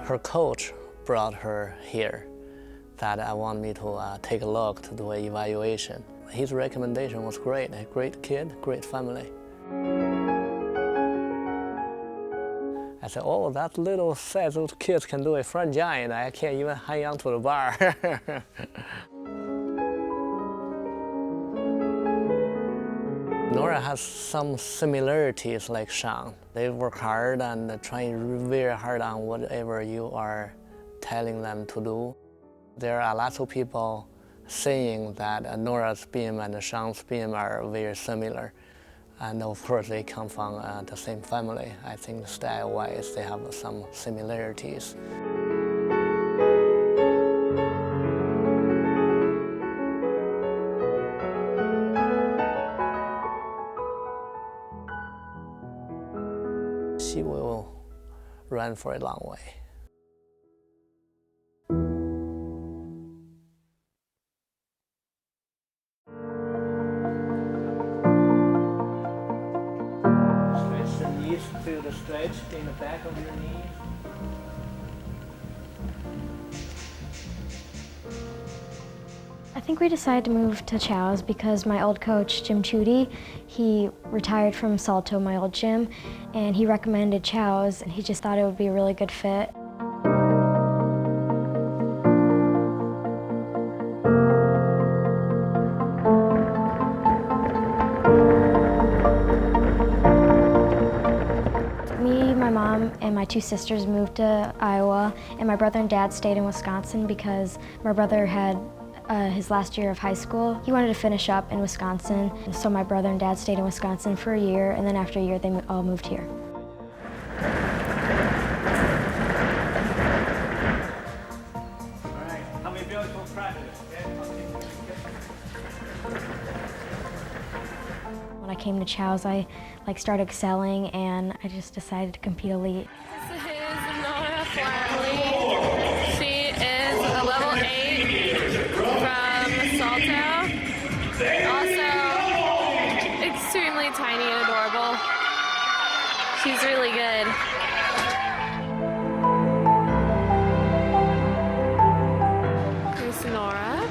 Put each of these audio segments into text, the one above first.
Her coach brought her here that I want me to take a look to do an evaluation. His recommendation was great. A great kid, great family. I said, oh, that little size of kids can do a front giant. I can't even hang on to the bar. Norah has some similarities like Sean. They work hard and try very hard on whatever you are telling them to do. There are lots of people saying that Norah's beam and Sean's beam are very similar. And of course, they come from the same family. I think style-wise, they have some similarities. She will run for a long way. Stretch the knees, feel the stretch in the back of your knees. I think we decided to move to Chow's because my old coach, Chow II, he retired from Salto, my old gym, and he recommended Chow's, and he just thought it would be a really good fit. Me, my mom, and my two sisters moved to Iowa, and my brother and dad stayed in Wisconsin because my brother had his last year of high school. He wanted to finish up in Wisconsin, so my brother and dad stayed in Wisconsin for a year, and then after a year they all moved here. All right, have a beautiful practice. When I came to Chow's, I started excelling, and I just decided to compete elite. This is Norah Flatley. She is a level 8 from Salto. Also extremely tiny and adorable. She's really good. Here's Norah.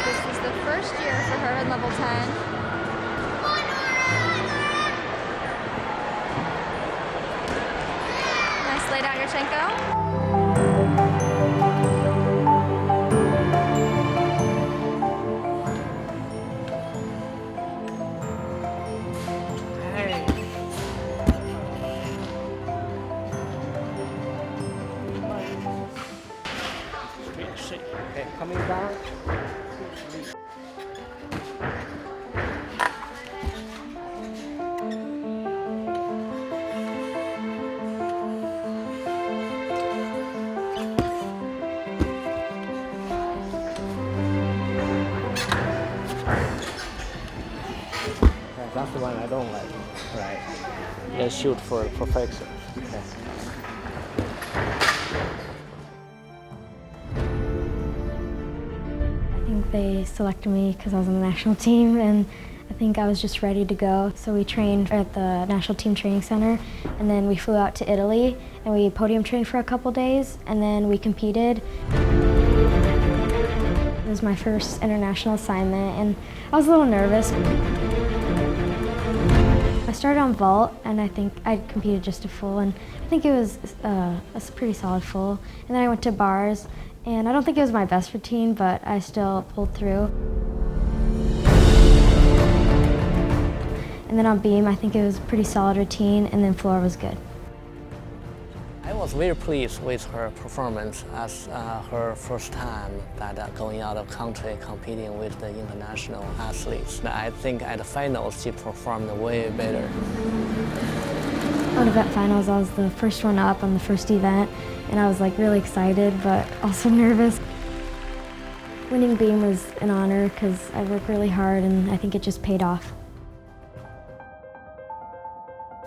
This is the first year for her in level 10. Nice lay down your Chenko. Okay, coming down. That's the one I don't like. Right. Yeah, shoot for perfection. Okay. I think they selected me because I was on the national team, and I think I was just ready to go. So we trained at the National Team Training Center, and then we flew out to Italy, and we podium trained for a couple days, and then we competed. It was my first international assignment, and I was a little nervous. I started on vault, and I think I competed just a full, and I think it was a pretty solid full. And then I went to bars, and I don't think it was my best routine, but I still pulled through. And then on beam, I think it was a pretty solid routine, and then floor was good. I was very pleased with her performance as her first time going out of country competing with the international athletes. I think at the finals she performed way better. At event finals, I was the first one up on the first event, and I was really excited, but also nervous. Winning beam was an honor because I worked really hard, and I think it just paid off.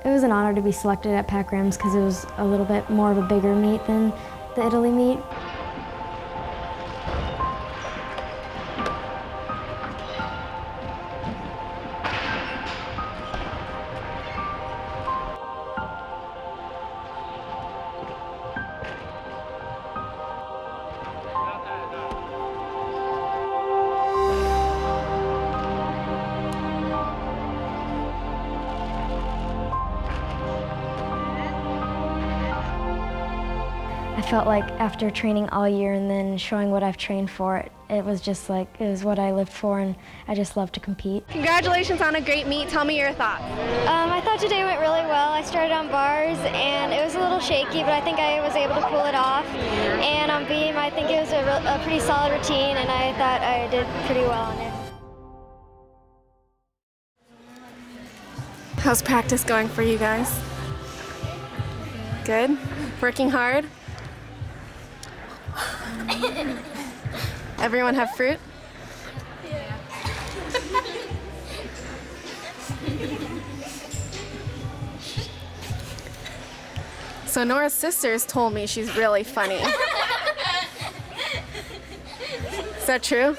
It was an honor to be selected at Pac Rims because it was a little bit more of a bigger meet than the Italy meet. felt like after training all year and then showing what I've trained for, it was just like, it was what I lived for, and I just love to compete. Congratulations on a great meet. Tell me your thoughts. I thought today went really well. I started on bars and it was a little shaky, but I think I was able to pull it off. And on beam, I think it was a pretty solid routine, and I thought I did pretty well on it. How's practice going for you guys? Good? Working hard? Everyone have fruit? Yeah. So Nora's sisters told me she's really funny. Is that true?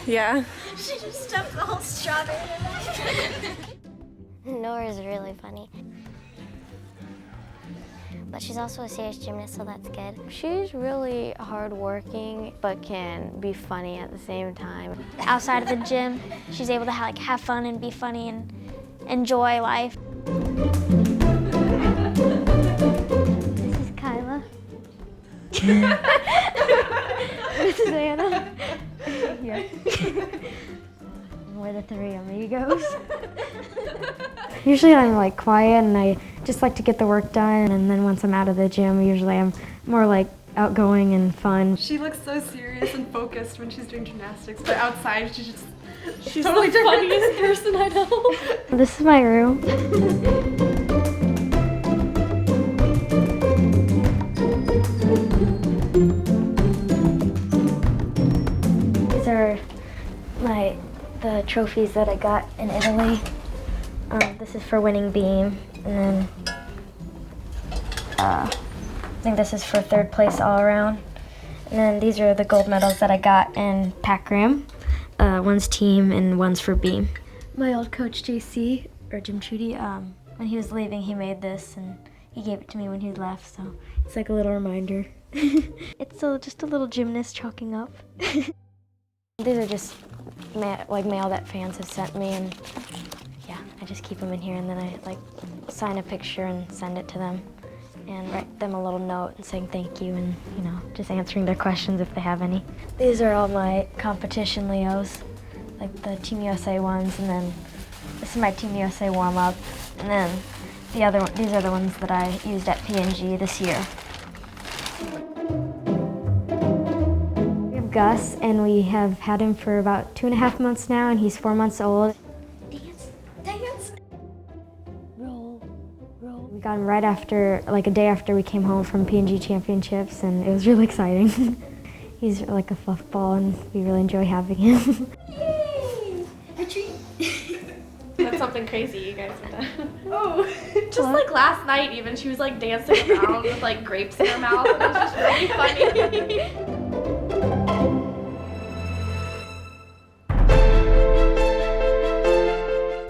Yeah. She just stuffed the whole strawberry in Nora's really funny. But she's also a serious gymnast, so that's good. She's really hardworking, but can be funny at the same time. Outside of the gym, she's able to have fun and be funny and enjoy life. This is Kyla. This is Anna. Yeah. We're the three amigos. Usually I'm like quiet and I just like to get the work done, and then once I'm out of the gym, usually I'm more like outgoing and fun. She looks so serious and focused when she's doing gymnastics, but outside she's Totally the funniest person I know. This is my room. These are the trophies that I got in Italy. This is for winning beam, and then I think this is for third place all around. And then these are the gold medals that I got in pack ram. One's team and one's for beam. My old coach JC, or Jim Trudy, when he was leaving, he made this and he gave it to me when he left, so it's like a little reminder. It's just a little gymnast chalking up. These are just mail that fans have sent me, and yeah, I just keep them in here, and then I sign a picture and send it to them and write them a little note and saying thank you, and just answering their questions if they have any. These are all my competition Leos, like the Team USA ones, and then this is my Team USA warm-up, and then these are the ones that I used at PNG this year. We have Gus, and we have had him for about 2.5 months now, and he's 4 months old. Dance. Roll. We got him right after, a day after we came home from PNG Championships, and it was really exciting. He's like a fluff ball, and we really enjoy having him. Yay! Retreat! That's something crazy you guys have done. Oh, just like last night even, she was dancing around with grapes in her mouth, and it was just really funny.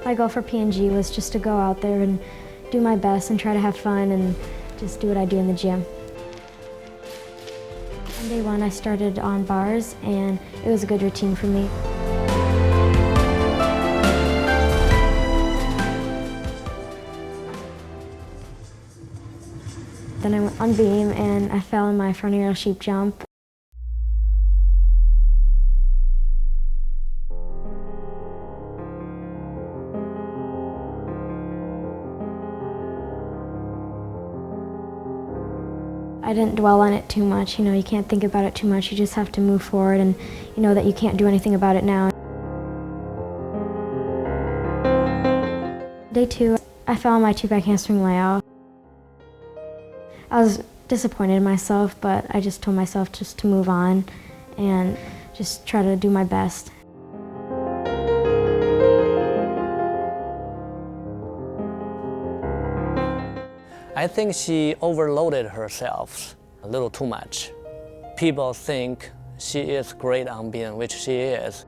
My goal for PNG was just to go out there and do my best and try to have fun and just do what I do in the gym. On day one, I started on bars, and it was a good routine for me. Then I went on beam, and I fell in my front aerial sheep jump. I didn't dwell on it too much. You can't think about it too much. You just have to move forward, and you know that you can't do anything about it now. Day two, I fell on my two back handspring layout. I was disappointed in myself, but I just told myself just to move on and just try to do my best. I think she overloaded herself a little too much. People think she is great on beam, which she is.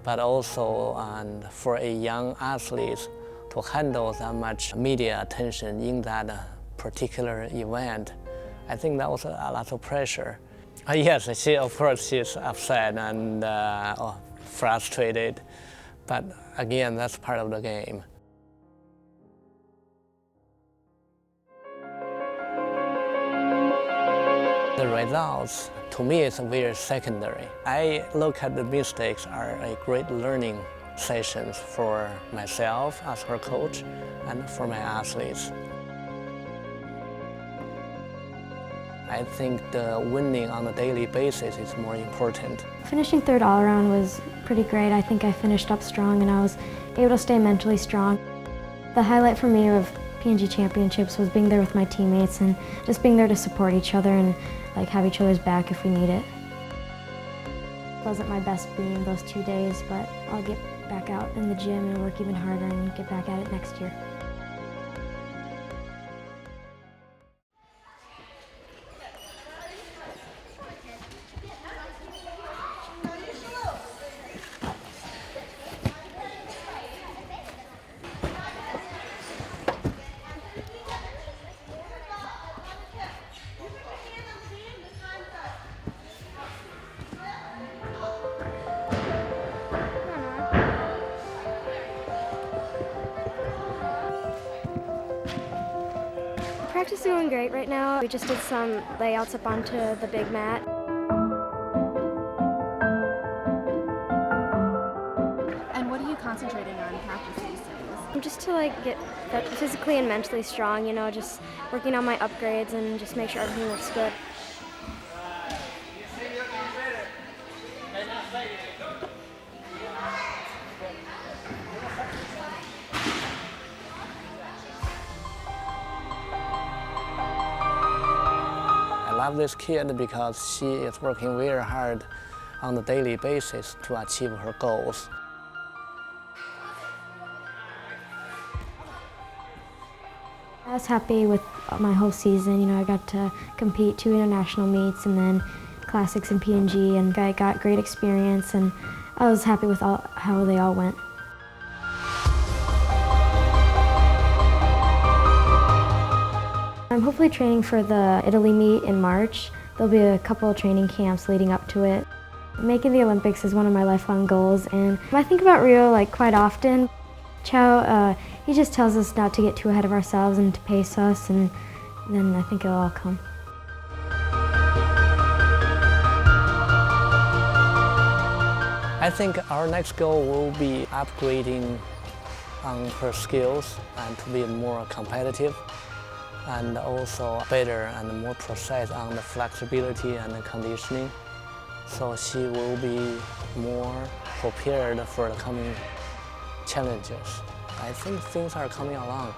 But also, for a young athlete to handle that much media attention in that particular event, I think that was a lot of pressure. Yes, of course she's upset and frustrated, but again, that's part of the game. The results, to me, is very secondary. I look at the mistakes are a great learning sessions for myself as her coach and for my athletes. I think the winning on a daily basis is more important. Finishing third all around was pretty great. I think I finished up strong and I was able to stay mentally strong. The highlight for me of P&G Championships was being there with my teammates and just being there to support each other and like have each other's back if we need it. It wasn't my best beam those 2 days, but I'll get back out in the gym and work even harder and get back at it next year. Practice is going great right now. We just did some layouts up onto the big mat. And what are you concentrating on practice these days? Just to like get physically and mentally strong, you know, just working on my upgrades and just make sure everything looks good. I love this kid because she is working very hard on a daily basis to achieve her goals. I was happy with my whole season. You know, I got to compete 2 international meets and then classics in P&G, and I got great experience, and I was happy with how they all went. I'm hopefully training for the Italy meet in March. There'll be a couple of training camps leading up to it. Making the Olympics is one of my lifelong goals, and I think about Rio like quite often. Chow, he just tells us not to get too ahead of ourselves and to pace us, and then I think it'll all come. I think our next goal will be upgrading on her skills and to be more competitive, and also better and more precise on the flexibility and the conditioning. So she will be more prepared for the coming challenges. I think things are coming along.